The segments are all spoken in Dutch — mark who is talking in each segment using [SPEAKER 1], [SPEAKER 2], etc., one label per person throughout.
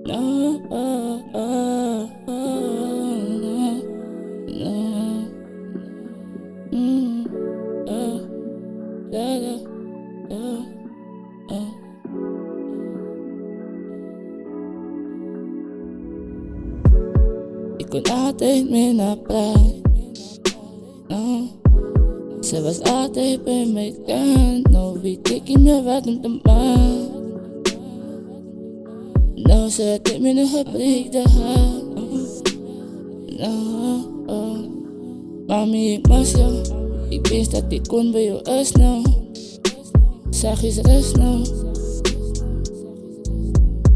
[SPEAKER 1] No, no. Da, da, da, Ik kon altijd meer naar praten. No. Ze was altijd bij mijn kant. Nou weet ik niet meer wat om te maken. Nou ze had me nog gebreekt de hand. Nou, mami ik was jou. Ik wist dat ik kon bij jou is nou. Zag eens rust nou.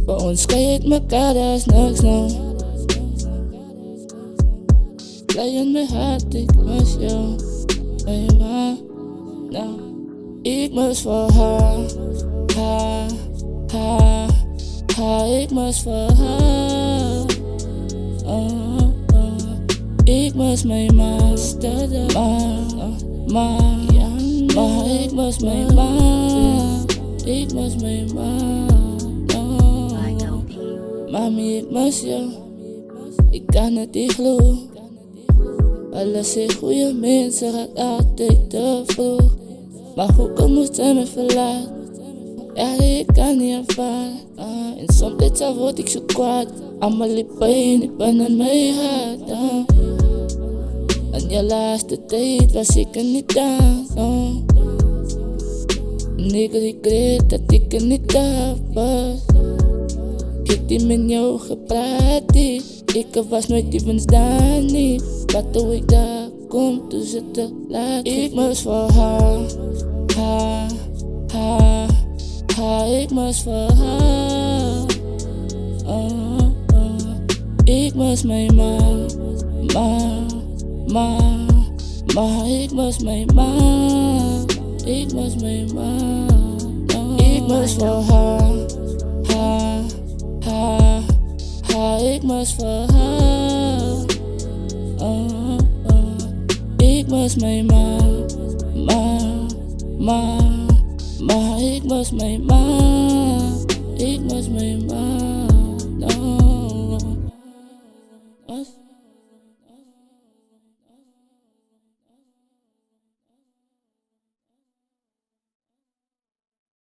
[SPEAKER 1] Bij ons kan je het mekaar, dat is niks nou. Blij in mijn hart, ik mis jou. Hey ma, nou, ik mis voor haar. Ik mis voor haar. Ik mis mijn ma, ma, ik mis mijn ma. Ik mis mijn ma. Mami, ik mis jou. Ik kan het niet geloven. Alles zijn goede mensen, gaat altijd te vroeg. Maar hoe kom moest ze me verlaten? Ja, ik kan niet ervaren. En soms word ik zo kwaad. Allemaal die pijn, ik ben aan mijn hart. En je laatste tijd was ik er niet aan. En ik regret dat ik er niet af was. Ik heb die met jou gepraat, ik was nooit even staan niet. Wat doe ik daar, kom toen ze te laat. Ik mis voor haar, ik mis voor haar. Ik mis mijn ma, ik mis mijn ma. Ik mis mijn ma. Ik mis voor haar, ik mis voor haar. Ik mis mijn ma, ik mis mijn ma. Ik mis mijn ma.